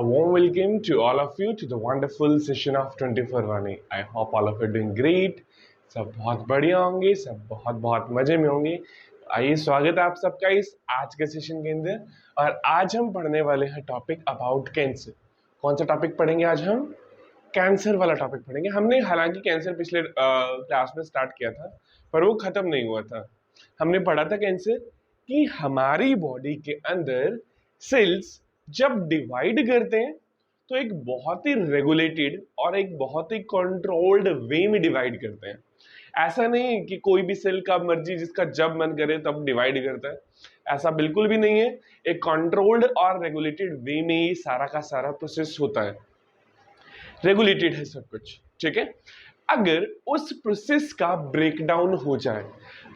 A warm welcome to all of you to the wonderful session of 24 Vani. I hope all of you are doing great. सब बहुत बढ़िया होंगे, सब बहुत बहुत मजे में होंगे। आइए, स्वागत है आप सबका इस आज के सेशन के अंदर। और आज हम पढ़ने वाले हैं टॉपिक अबाउट कैंसर। कौन सा टॉपिक पढ़ेंगे आज हम? कैंसर वाला टॉपिक पढ़ेंगे। हमने हालांकि कैंसर पिछले क्लास में स्टार्ट किया था, पर वो खत्म नहीं हुआ था। हमने पढ़ा था कैंसर कि हमारी बॉडी के अंदर सेल्स जब डिवाइड करते हैं तो एक बहुत ही रेगुलेटेड और एक बहुत ही कंट्रोल्ड वे में डिवाइड करते हैं। ऐसा नहीं कि कोई भी सेल का मर्जी जिसका जब मन करे तब डिवाइड करता है, ऐसा बिल्कुल भी नहीं है। एक कंट्रोल्ड और रेगुलेटेड वे में ये सारा का सारा प्रोसेस होता है, रेगुलेटेड है सब कुछ, ठीक है। अगर उस प्रोसेस का ब्रेकडाउन हो जाए,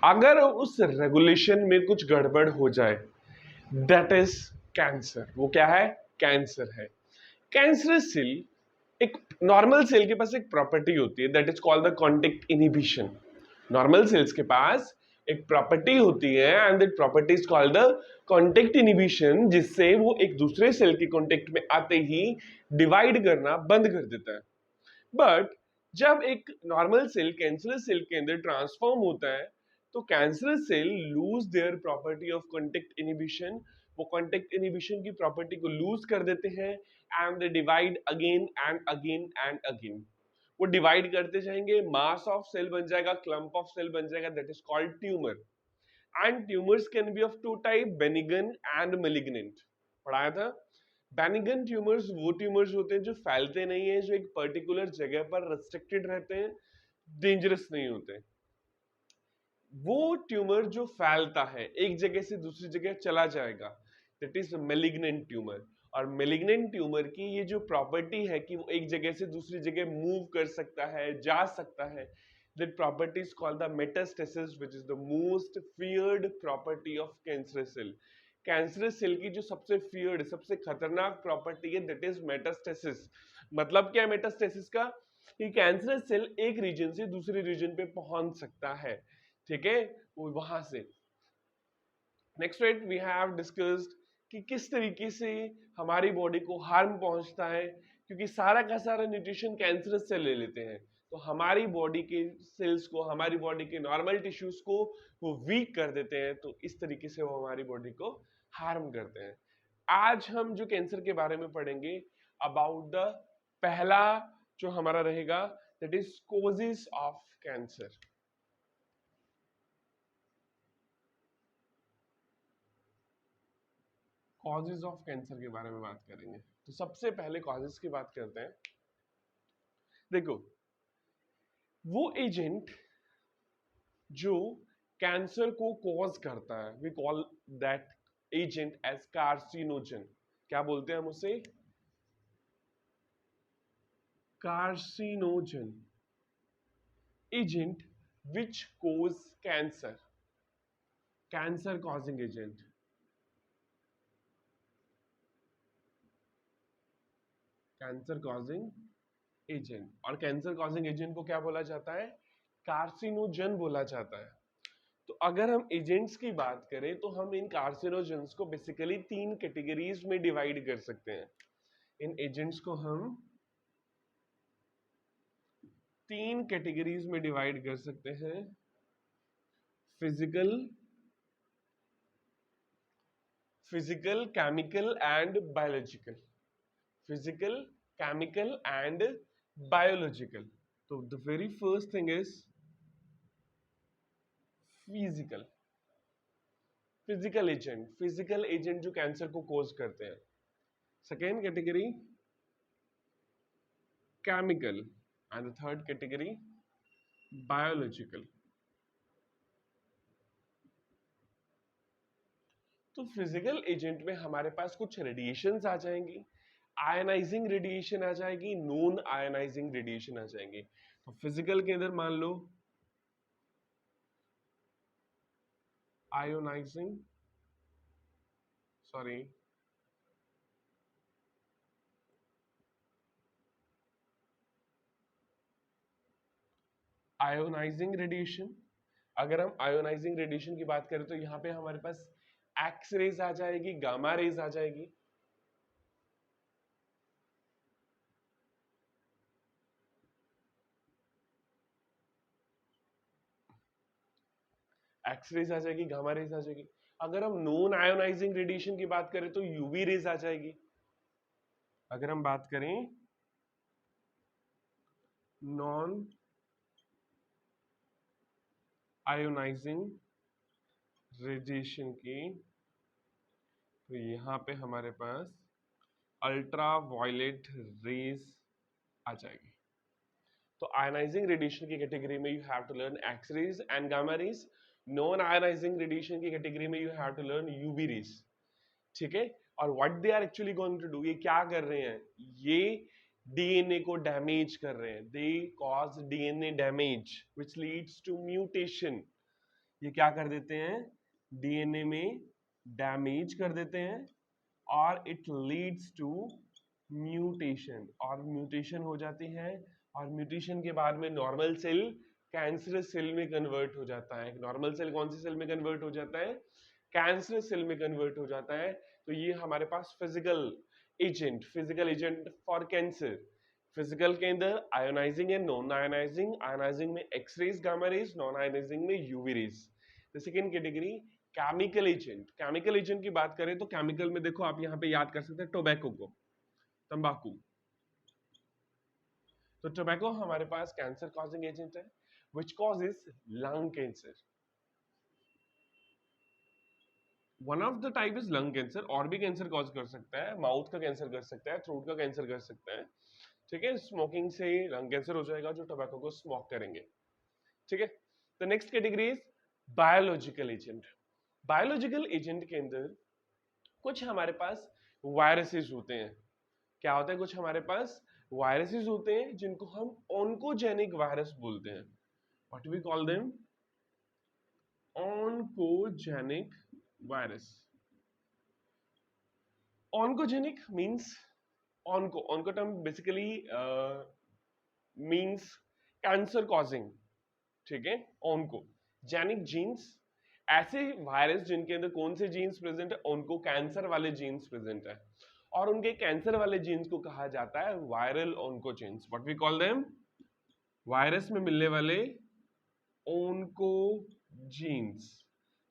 अगर उस रेगुलेशन में कुछ गड़बड़ हो जाए, दैट इज कैंसर। वो क्या है? कैंसर है। कैंसर सेल, एक नॉर्मल सेल के पास एक प्रॉपर्टी होती है, that is called the contact inhibition. Normal sales के पास एक प्रॉपर्टी होती है and that property is called the contact inhibition, जिससे वो एक दूसरे सेल के कॉन्टेक्ट में आते ही डिवाइड करना बंद कर देता है। बट जब एक नॉर्मल सेल कैंसरस सेल के अंदर ट्रांसफॉर्म होता है तो cancerous cell lose their property of contact inhibition. वो कॉन्टेक्ट इनहिबिशन की प्रॉपर्टी को लूज कर देते हैं and they divide again and again and again. वो डिवाइड करते जाएंगे, मास ऑफ सेल बन जाएगा, क्लम्प ऑफ सेल बन जाएगा, that is called tumour. And tumours can be of two type, benign and malignant. पढ़ाया था। बेनिगन ट्यूमर्स वो ट्यूमर्स होते हैं जो फैलते नहीं है, जो एक पर्टिकुलर जगह पर रेस्ट्रिक्टेड रहते हैं, डेंजरस नहीं होते। वो ट्यूमर जो फैलता है, एक जगह से दूसरी जगह चला जाएगा, दैट इज मेलिग्नेंट ट्यूमर। और मेलिग्नेंट ट्यूमर की ये जो प्रॉपर्टी है कि वो एक जगह से दूसरी जगह मूव कर सकता है, जा सकता है, that property is called the metastasis, which is the most feared property of cancerous cell. Cancerous cell की जो सबसे फियर्ड, सबसे खतरनाक प्रॉपर्टी है, दैट इज मेटास्टेसिस। मतलब क्या है मेटास्टेसिस का? कि कैंसरस सेल एक रीजन से दूसरे रीजन पे पहुंच सकता है, ठीक है, वहां से। Next right, we have discussed कि किस तरीके से हमारी बॉडी को हार्म पहुंचता है, क्योंकि सारा का सारा न्यूट्रिशन कैंसरस से ले लेते हैं, तो हमारी बॉडी के सेल्स को, हमारी बॉडी के नॉर्मल टिश्यूज को वो वीक कर देते हैं, तो इस तरीके से वो हमारी बॉडी को हार्म करते हैं। आज हम जो कैंसर के बारे में पढ़ेंगे, अबाउट द पहला जो हमारा रहेगा, that is causes of cancer. Causes of cancer के बारे में बात करेंगे। तो सबसे पहले कॉजेज की बात करते हैं। देखो, वो एजेंट जो कैंसर को कॉज करता है, we call that agent as carcinogen. क्या बोलते हैं हम उसे? Carcinogen, agent which cause cancer, cancer causing agent. Cancer causing agent. और कैंसर कॉजिंग एजेंट को क्या बोला जाता है? कार्सिनोजन बोला जाता है। तो अगर हम एजेंट्स की बात करें तो हम इन कार्सिनोजेंस को बेसिकली तीन कैटेगरीज में डिवाइड कर सकते हैं। इन एजेंट्स को हम तीन कैटेगरीज में डिवाइड कर सकते हैं। Physical, chemical and biological. Physical, chemical and biological. तो the very first thing is physical. Physical agent जो कैंसर को कोज करते हैं। Second category chemical and third category biological. तो फिजिकल एजेंट में हमारे पास कुछ रेडिएशंस आ जाएंगी, आयनाइजिंग रेडिएशन आ जाएगी, नॉन आयनाइजिंग रेडिएशन आ जाएंगी। तो फिजिकल के अंदर मान लो आयोनाइजिंग, सॉरी आयोनाइजिंग रेडिएशन। अगर हम आयोनाइजिंग रेडिएशन की बात करें तो यहां पे हमारे पास एक्स रेज आ जाएगी, गामा रेज आ जाएगी। एक्स रेज आ जाएगी, गामा रेज आ जाएगी। अगर हम नॉन आयोनाइजिंग रेडिएशन की बात करें तो यूवी रेज आ जाएगी। अगर हम बात करें नॉन आयोनाइजिंग रेडिएशन की तो यहाँ पे हमारे पास अल्ट्रा वायलेट रेज आ जाएगी। तो आयनाइजिंग रेडिएशन की कैटेगरी में you have to learn X rays and gamma rays. Non ionising radiation की कैटेगरी में you have to learn UV rays. ठीक है, और what they are actually going to do, ये क्या कर रहे हैं, ये डीएनए को डैमेज कर रहे हैं। They cause DNA damage which leads to mutation. ये क्या कर देते हैं, डीएनए में डैमेज कर देते हैं और इट लीड्स टू म्यूटेशन, और म्यूटेशन हो जाती है, और म्यूटेशन के बाद में नॉर्मल सेल कैंसरस सेल में कन्वर्ट हो जाता है। नॉर्मल सेल कौन सी सेल में कन्वर्ट हो जाता है, कैंसरस सेल में कन्वर्ट हो जाता है। तो ये हमारे पास physical agent for cancer. Physical के अंदर ionising and non ionising. Ionising में X rays, gamma rays, non ionising में UV rays. The second category chemical agent. Chemical agent की बात करें तो केमिकल में देखो आप यहाँ पे याद कर सकते हैं टोबैको को, तंबाकू। तो टोबैको हमारे पास कैंसर कॉजिंग एजेंट है which causes lung cancer. One of the type is lung cancer. और भी कैंसर कॉज कर सकता है, माउथ का कैंसर कर सकता है, थ्रोट का कैंसर कर सकता है। ठीक है, स्मोकिंग से लंग कैंसर हो जाएगा जो टोबैको को स्मोक करेंगे। ठीक है, the next category is biological agent. Biological agent के अंदर कुछ हमारे पास वायरसेस होते हैं। क्या होता है, कुछ हमारे पास वायरसेस होते हैं जिनको हम ऑन्कोजेनिक वायरस बोलते हैं। What we call them, oncogenic virus. Oncogenic means onco term basically means cancer causing. ठीक है, ऑन्कोजेनिक जीन्स, ऐसे वायरस जिनके अंदर कौन से जीन्स प्रेजेंट है, उनको कैंसर वाले जीन्स प्रेजेंट है, और उनके कैंसर वाले जीन्स को कहा जाता है viral oncogenes. What we call them, virus में मिलने वाले ऑन्कोजीन्स।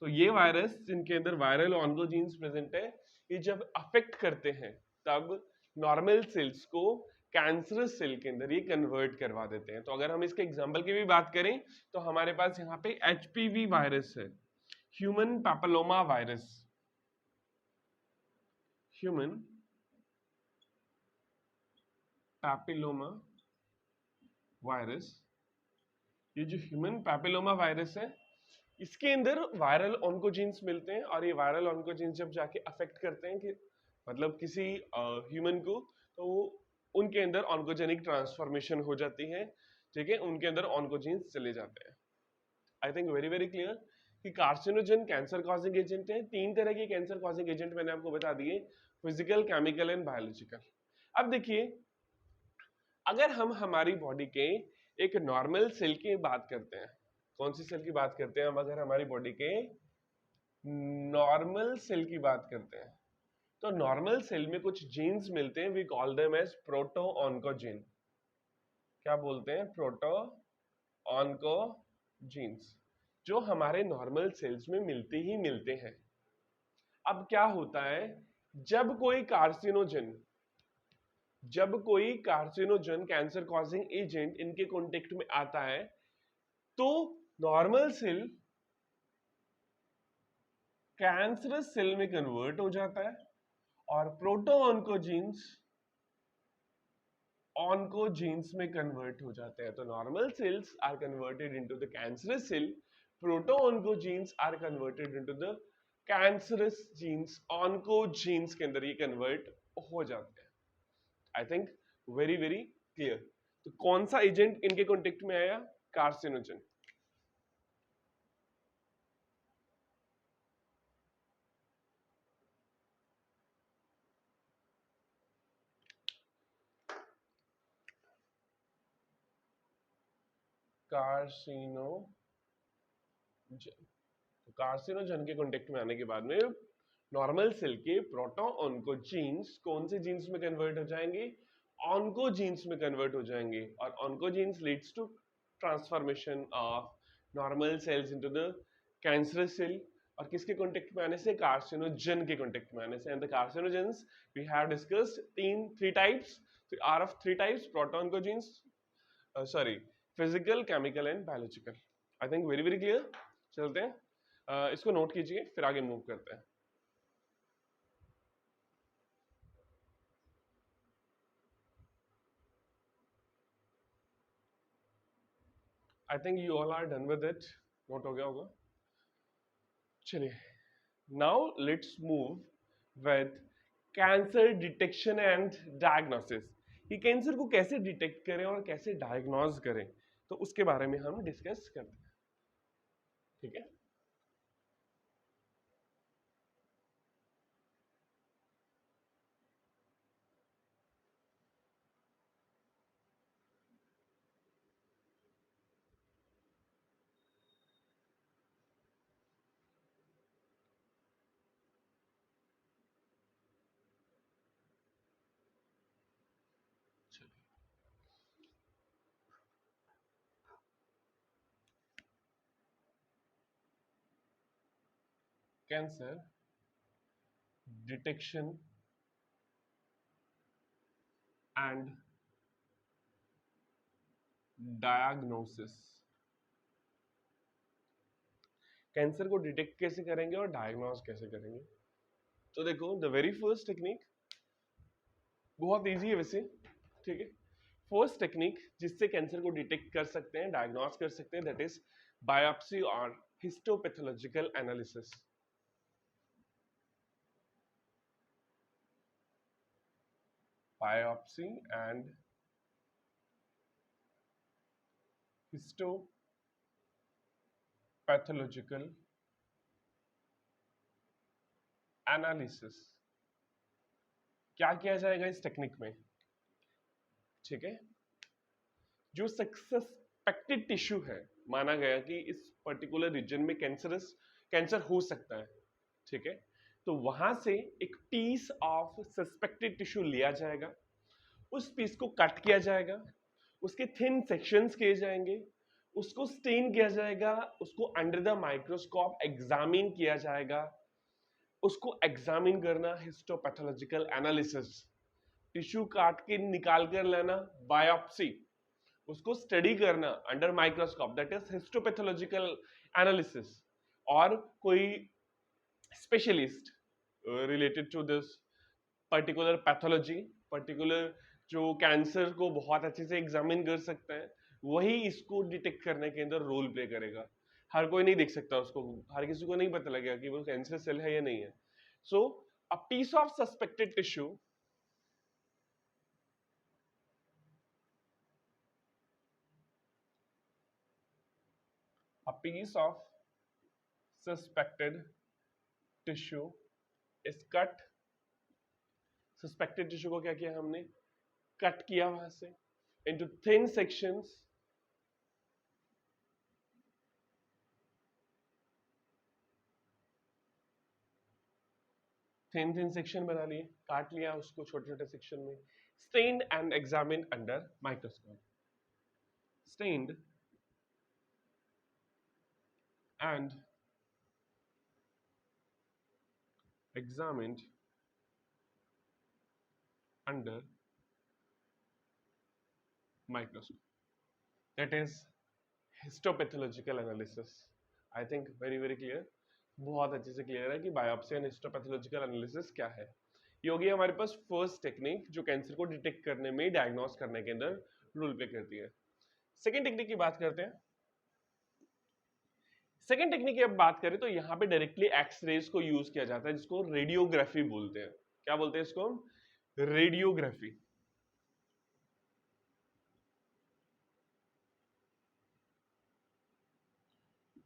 तो ये वायरस जिनके अंदर वायरल ऑन्कोजीन्स प्रेजेंट है, ये जब अफेक्ट करते हैं तब नॉर्मल सेल्स को कैंसरस सेल के अंदर ये कन्वर्ट करवा देते हैं। तो अगर हम इसके एग्जांपल की भी बात करें तो हमारे पास यहाँ पे एचपीवी वायरस है, human papilloma virus. Human papilloma virus, ये जो ह्यूमन पैपिलोमा वायरस है इसके अंदर वायरल ऑन्कोजीन्स मिलते हैं, और ये वायरल ऑन्कोजीन्स जब जाके अफेक्ट करते हैं कि मतलब किसी ह्यूमन को, तो उनके अंदर ऑन्कोजेनिक ट्रांसफॉर्मेशन हो जाती है। ठीक है, उनके अंदर ऑन्कोजीन्स चले जाते हैं। I think very very clear कि कार्सिनोजन कैंसर कॉजिंग एजेंट है। 3 तरह के कैंसर कॉजिंग एजेंट मैंने आपको बता दिए, फिजिकल, केमिकल एंड बायोलॉजिकल। अब देखिए, अगर हम हमारी बॉडी के एक नॉर्मल सेल की बात करते हैं, कौन सी सेल की बात करते हैं हम, अगर हमारी बॉडी के नॉर्मल सेल की बात करते हैं तो नॉर्मल सेल में कुछ जीन्स मिलते हैं, we call them as proto oncogene. क्या बोलते हैं, प्रोटो ऑन्कोजीन्स, जो हमारे नॉर्मल सेल्स में मिलते ही मिलते हैं। अब क्या होता है, जब कोई कार्सिनोजन कैंसर कॉजिंग एजेंट इनके कॉन्टेक्ट में आता है तो नॉर्मल सेल कैंसरस सेल में कन्वर्ट हो जाता है, और प्रोटो ऑन्कोजीन्स में कन्वर्ट हो जाते हैं। तो normal cells are converted into the cancerous cell, proto oncogenes are converted into the cancerous genes, oncogenes के अंदर ये कन्वर्ट हो जाते हैं। I think very very clear. तो कौन सा एजेंट इनके कॉन्टेक्ट में आया, कार्सिनोजन। कार्सिनोजन के कॉन्टेक्ट में आने के बाद में नॉर्मल सेल के प्रोटो ऑन्कोजीन्स कौन से जीन्स में कन्वर्ट हो जाएंगे, ऑन्कोजीन्स में कन्वर्ट हो जाएंगे, और oncogenes leads to transformation of normal cells into the cancerous cell, और किसके कॉन्टेक्ट में आने से, कार्सिनोजन के कॉन्टेक्ट में आने से। And the carcinogens we have discussed three types, are of three types, proto onco genes, sorry, physical, chemical and biological. I think very very clear. चलते हैं, इसको नोट कीजिए, फिर आगे मूव करते हैं। I think you all are done with it, note हो गया होगा। चलिए, now let's move with cancer detection and diagnosis. ये कैंसर को कैसे डिटेक्ट करें और कैसे डायग्नोज करें, तो उसके बारे में हम डिस्कस करते हैं, ठीक है। Cancer detection and diagnosis. Cancer को डिटेक्ट कैसे करेंगे और डायग्नोज कैसे करेंगे, तो देखो द वेरी फर्स्ट टेक्निक बहुत इजी है वैसे, ठीक है। फर्स्ट टेक्निक जिससे कैंसर को डिटेक्ट कर सकते हैं, डायग्नोज कर सकते हैं, दैट इज बायोप्सी और histopathological analysis. Biopsy and histopathological analysis. क्या किया जाएगा इस टेक्निक में, ठीक है। जो सस्पेक्टेड टिश्यू है, माना गया कि इस पर्टिकुलर रीजन में कैंसर हो सकता है, ठीक है, तो वहां से एक पीस ऑफ सस्पेक्टेड टिश्यू लिया जाएगा, उस पीस को कट किया जाएगा, उसके थिन सेक्शंस किए जाएंगे, उसको स्टेन किया जाएगा, उसको अंडर द माइक्रोस्कोप एग्जामिन किया जाएगा। उसको एग्जामिन करना हिस्टोपैथोलॉजिकल एनालिसिस, टिश्यू काट के निकाल कर लेना बायोप्सी, उसको स्टडी करना under microscope, that is histopathological analysis. और कोई specialist related to this particular pathology, particular जो कैंसर को बहुत अच्छे से एग्जामिन कर सकता है, वही इसको डिटेक्ट करने के अंदर रोल प्ले करेगा। हर कोई नहीं देख सकता उसको, हर किसी को नहीं पता लगेगा कि वो कैंसर सेल है या नहीं है। So a piece of suspected tissue, a piece of suspected tissue is cut। Suspected tissue को क्या किया हमने, कट किया वहां से into thin sections, thin section बना लिए, काट लिया उसको छोटे छोटे सेक्शन में, stained and examine under microscope, stained and examined under microscope, that is histopathological analysis। I think very very clear, बहुत अच्छे से क्लियर है कि बायोप्सी एंड हिस्टोपैथोलॉजिकल एनालिसिस क्या है। ये होगी हमारे पास फर्स्ट टेक्निक जो कैंसर को डिटेक्ट करने में, डायग्नोस करने के अंदर रोल प्ले करती है। सेकेंड टेक्निक की बात करते हैं। सेकेंड टेक्निक की अब बात करें तो यहाँ पे डायरेक्टली एक्सरेज को यूज किया जाता है, जिसको रेडियोग्राफी बोलते हैं। क्या बोलते हैं इसको, रेडियोग्राफी।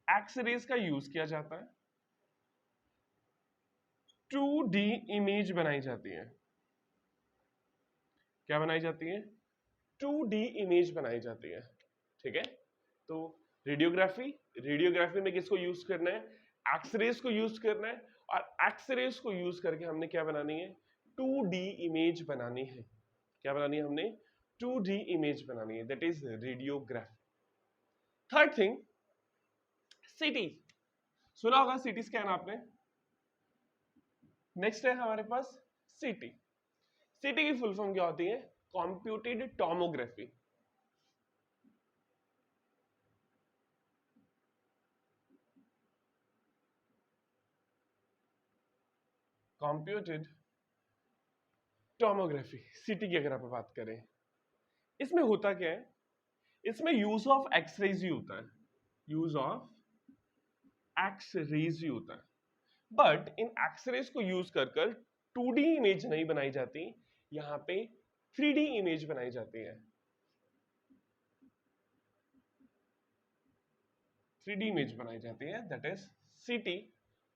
एक्सरेज का यूज किया जाता है, 2D इमेज बनाई जाती है। क्या बनाई जाती है, 2D इमेज बनाई जाती है, ठीक है। तो रेडियोग्राफी, रेडियोग्राफी में किसको यूज करना है, एक्सरेज को यूज करना है, और एक्सरेज को यूज करके हमने क्या बनानी है, 2D इमेज बनानी है। क्या बनानी है हमने, 2D इमेज बनानी है, that is radiography. Third thing, सीटी। सुना होगा सीटी स्कैन आपने। नेक्स्ट है हमारे पास सीटी। सीटी की फुल फॉर्म क्या होती है? Computed tomography. कंप्यूटेड टोमोग्राफी, सीटी की अगर आप बात करें, इसमें होता क्या है? इसमें यूज ऑफ एक्सरेज ही होता है, यूज ऑफ एक्सरेज ही होता है। बट इन एक्सरेज को यूज कर कर 2D इमेज नहीं बनाई जाती, यहां पे 3D इमेज बनाई जाती है। 3D इमेज बनाई जाती है, दैट इज सीटी,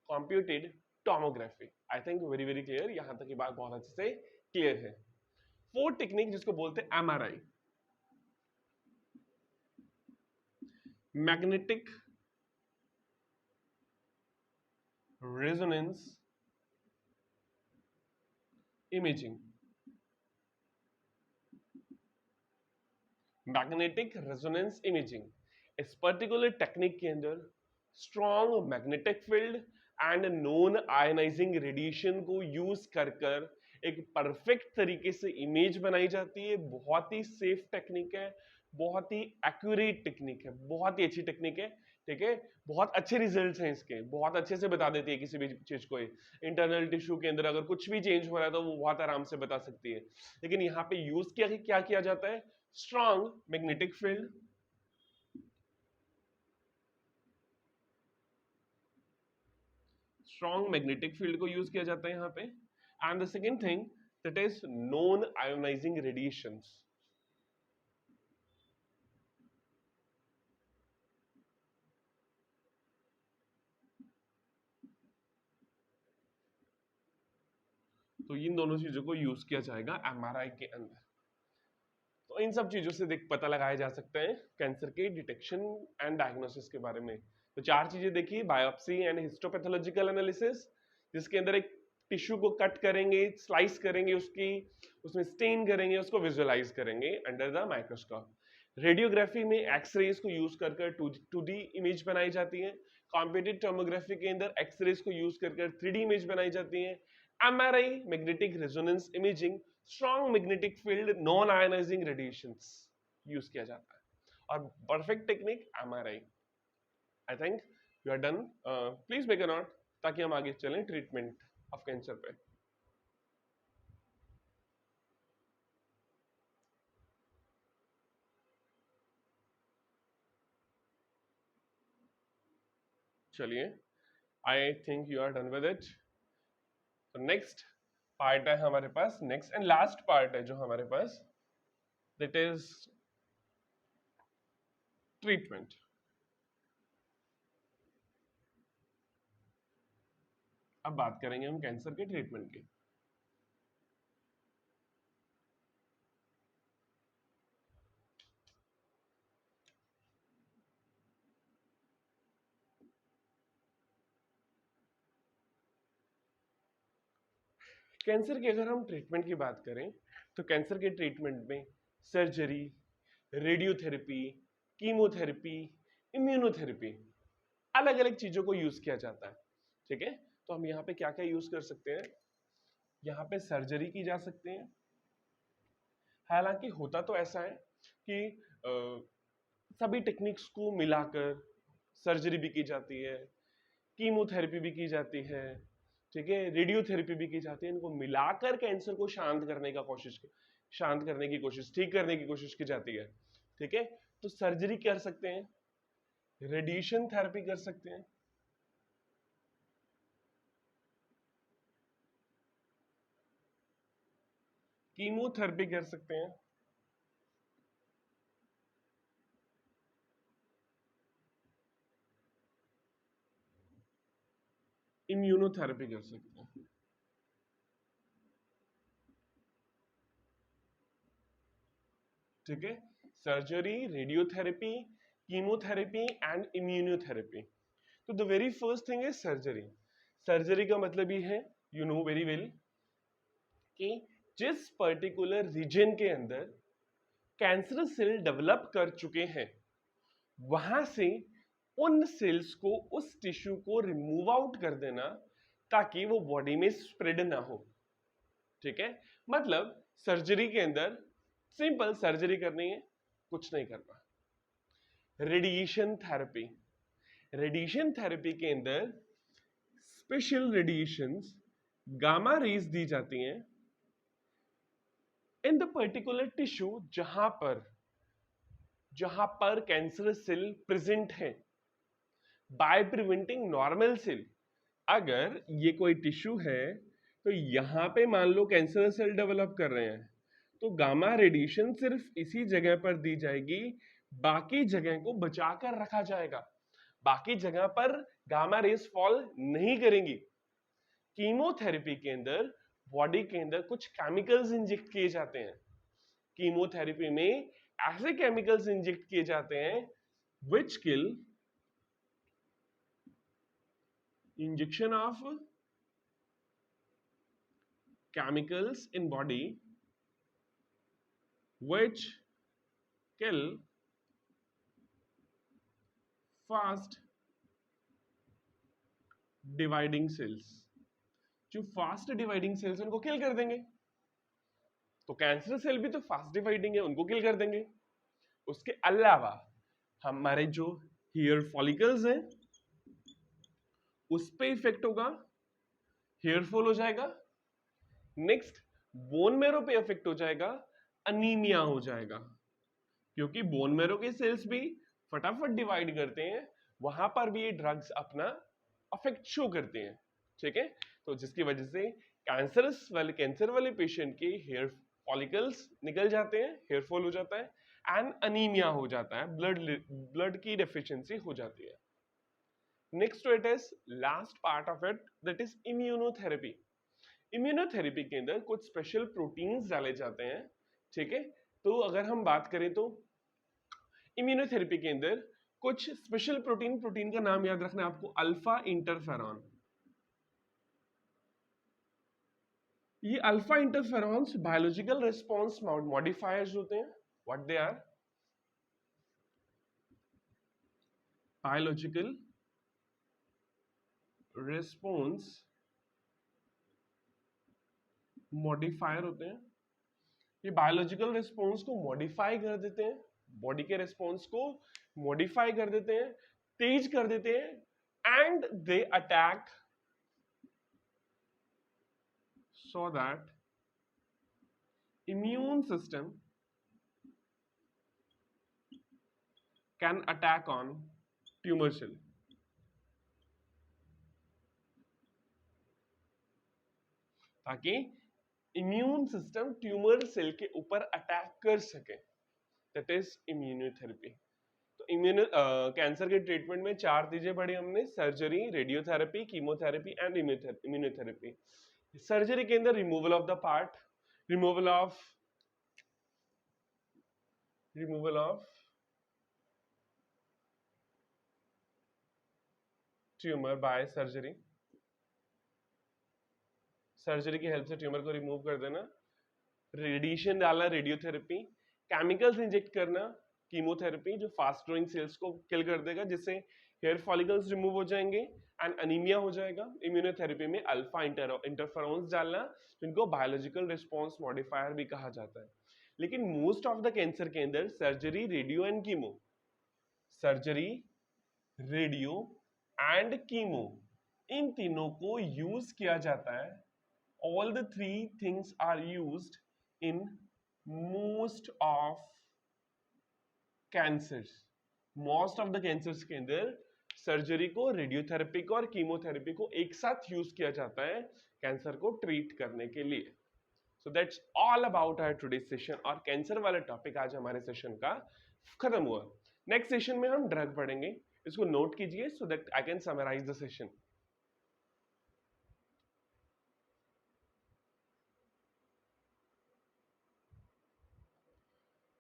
कंप्यूटेड टोमोग्राफी। आई थिंक वेरी वेरी क्लियर, यहां तक की बात बहुत अच्छे से क्लियर है। फोर्थ टेक्निक जिसको बोलते हैं MRI, magnetic resonance imaging. Magnetic resonance imaging, इस पर्टिकुलर टेक्निक के अंदर strong magnetic field and non ionising radiation को यूज कर कर एक परफेक्ट तरीके से इमेज बनाई जाती है। बहुत ही सेफ टेक्निक है, बहुत ही एक्यूरेट टेक्निक है, बहुत ही अच्छी टेक्निक है। ठीक है, बहुत अच्छे रिजल्ट्स हैं इसके, बहुत अच्छे से बता देती है किसी भी चीज को। इंटरनल टिश्यू के अंदर अगर कुछ भी चेंज हो रहा है तो वो बहुत आराम से बता सकती है। लेकिन यहाँ पे यूज क्या किया जाता है? Strong magnetic field, strong magnetic field को यूज किया जाता है यहाँ पे। And the second thing that is non ionising radiations. तो इन दोनों चीजों को यूज किया जाएगा एमआरआई के अंदर। तो इन सब चीजों से देख पता लगाया जा सकता है कैंसर के डिटेक्शन एंड डायग्नोसिस के बारे में। तो चार चीजें देखिए, बायोप्सी एंड हिस्टोपैथोलॉजिकल एनालिसिस, जिसके अंदर एक टिश्यू को कट करेंगे, स्लाइस करेंगे, उसमें स्टेन करेंगे, उसको विजुअलाइज करेंगे अंडर द माइक्रोस्कोप। रेडियोग्राफी में एक्सरेज को यूज कर 2D इमेज बनाई जाती है। कंप्यूटेड टोमोग्राफी के अंदर एक्सरेज को यूज कर 3D इमेज बनाई जाती है। MRI, magnetic resonance imaging, strong magnetic field, non ionising radiations use किया जाता है। और perfect technique MRI. I think you are done. Please make a note ताकि हम आगे चलें ट्रीटमेंट ऑफ कैंसर पे। चलिए, I think you are done with it. तो नेक्स्ट पार्ट है हमारे पास, नेक्स्ट एंड लास्ट पार्ट है जो हमारे पास, दैट इज ट्रीटमेंट। अब बात करेंगे हम कैंसर के ट्रीटमेंट की। कैंसर की अगर हम ट्रीटमेंट की बात करें तो कैंसर के ट्रीटमेंट में सर्जरी, रेडियोथेरेपी, कीमोथेरेपी, इम्यूनोथेरेपी, अलग अलग चीजों को यूज किया जाता है। ठीक है, तो हम यहाँ पे क्या क्या यूज कर सकते हैं? यहाँ पे सर्जरी की जा सकते हैं। हालांकि होता तो ऐसा है कि सभी टेक्निक्स को मिलाकर सर्जरी भी की जाती है, कीमोथेरेपी भी की जाती है, ठीक है, रेडियोथेरेपी भी की जाती है। इनको मिलाकर कैंसर को शांत करने की कोशिश, ठीक करने की कोशिश की जाती है। ठीक है, तो सर्जरी कर सकते हैं, रेडिएशन थेरेपी कर सकते हैं, कीमोथेरेपी कर सकते हैं, इम्यूनोथेरेपी कर सकते हैं। ठीक है, surgery, radiotherapy, chemotherapy and immunotherapy. तो the very first thing is surgery. Surgery का मतलब ये है, यू नो वेरी वेल, कि जिस पर्टिकुलर रीजन के अंदर कैंसर सेल डेवलप कर चुके हैं वहां से उन सेल्स को, उस टिश्यू को रिमूव आउट कर देना ताकि वो बॉडी में स्प्रेड ना हो। ठीक है, मतलब सर्जरी के अंदर सिंपल सर्जरी करनी है, कुछ नहीं करना। रेडिएशन थेरेपी, रेडिएशन थेरेपी के अंदर स्पेशल रेडिएशंस गामा रेज दी जाती हैं इन द पर्टिकुलर टिश्यू जहां पर कैंसर सेल प्रेजेंट है, बाय प्रिवेंटिंग नॉर्मल सेल। अगर ये कोई टिश्यू है तो यहां पे मान लो कैंसर सेल डेवलप कर रहे हैं, तो गामा रेडिएशन सिर्फ इसी जगह पर दी जाएगी, बाकी जगह को बचाकर रखा जाएगा, बाकी जगह पर गामा रेज फॉल नहीं करेंगी। कीमोथेरेपी के अंदर बॉडी के अंदर कुछ केमिकल्स इंजेक्ट किए जाते हैं। कीमोथेरेपी में ऐसे केमिकल्स इंजेक्ट किए जाते हैं which kill, injection of chemicals in body which kill fast dividing cells। जो फास्ट डिवाइडिंग सेल्स उनको किल कर देंगे, तो कैंसर सेल भी तो फास्ट डिवाइडिंग है, उनको किल कर देंगे। उसके अलावा हमारे जो हेयर फॉलिकल्स हैं उस पे इफेक्ट होगा, हेयर फॉल हो जाएगा। नेक्स्ट बोन मैरो पे इफेक्ट हो जाएगा, अनीमिया हो जाएगा, क्योंकि बोन मैरो के सेल्स भी फटाफट डिवाइड करते हैं, वहां पर भी ये ड्रग्स अपना इफेक्ट शो करते हैं। ठीक है, तो जिसकी वजह से कैंसर वाले पेशेंट के हेयर फॉलिकल्स निकल जाते हैं, हेयर फॉल हो जाता है एंड अनीमिया हो जाता है, ब्लड की डेफिशिएंसी हो जाती है। Next it is last part of it, that is immunotherapy. Immunotherapy के अंदर कुछ स्पेशल प्रोटीन्स डाले जाते हैं। ठीक है, तो अगर हम बात करें तो इम्यूनोथेरेपी के अंदर कुछ स्पेशल प्रोटीन का नाम याद रखना आपको, अल्फा इंटरफेरॉन। ये alpha interferons biological response modifiers होते हैं। What they are? Biological response modifier होते हैं। ये बायोलॉजिकल रिस्पॉन्स को मॉडिफाई कर देते हैं, बॉडी के रिस्पॉन्स को मॉडिफाई कर देते हैं, तेज कर देते हैं and they attack so that immune system can attack on tumor cell। ताकि इम्यून सिस्टम ट्यूमर सेल के ऊपर अटैक कर सके, दैट इज इम्यूनोथेरेपी। तो कैंसर के ट्रीटमेंट में चार चीजें पढ़ी हमने, surgery, radiotherapy, chemotherapy and immunotherapy. Surgery के अंदर removal of the part, removal of tumour by surgery, surgery की हेल्प से ट्यूमर को रिमूव कर देना। रेडिएशन डालना, रेडियोथेरेपी। केमिकल्स इंजेक्ट करना, कीमोथेरेपी, जो फास्ट ग्रोइंग सेल्स को किल कर देगा, जिससे हेयर फॉलिकल्स रिमूव हो जाएंगे एंड अनीमिया हो जाएगा। इम्यूनोथेरेपी में अल्फा इंटरफेरॉन्स डालना, जिनको बायोलॉजिकल रिस्पॉन्स मॉडिफायर भी कहा जाता है। लेकिन मोस्ट ऑफ द कैंसर के अंदर surgery, radio and chemo, surgery, radio and chemo, इन तीनों को यूज किया जाता है। all the three things are used in most of cancers। most of the cancers के अंदर सर्जरी को, रेडियोथेरेपी को और कीमोथेरेपी को एक साथ यूज किया जाता है कैंसर को ट्रीट करने के लिए। So that's all about our today's session, और कैंसर वाला टॉपिक आज हमारे सेशन का खत्म हुआ। नेक्स्ट सेशन में हम ड्रग पढ़ेंगे, इसको नोट कीजिए so that I can summarise the session.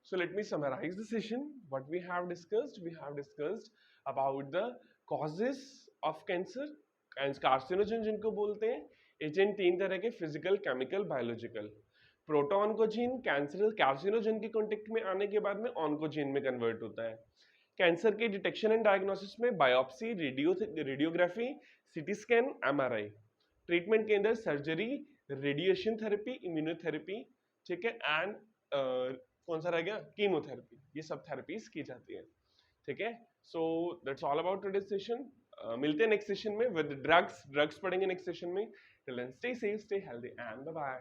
So let me summarize the session. What we have discussed about the causes of cancer, carcinogen जिनको बोलते हैं। एजेंट तीन तरह के, फिजिकल, केमिकल, बायोलॉजिकल। प्रोटोन को जीन कैंसर कार्सिनोजन के contact में आने के बाद में ऑन्कोजीन में कन्वर्ट होता है। कैंसर के डिटेक्शन एंड डायग्नोसिस में biopsy, radiography, CT scan, MRI. Treatment के अंदर सर्जरी, रेडिएशन थेरेपी, इम्यूनोथेरेपी, ठीक है, एंड कौन सा रह गया, कीमोथेरेपी, ये सब थेरेपीज की जाती है, ठीक है। So that's all about today session. मिलते हैं नेक्स्ट सेशन में विद ड्रग्स पढ़ेंगे नेक्स्ट सेशन में। Till then stay safe, stay healthy and bye bye.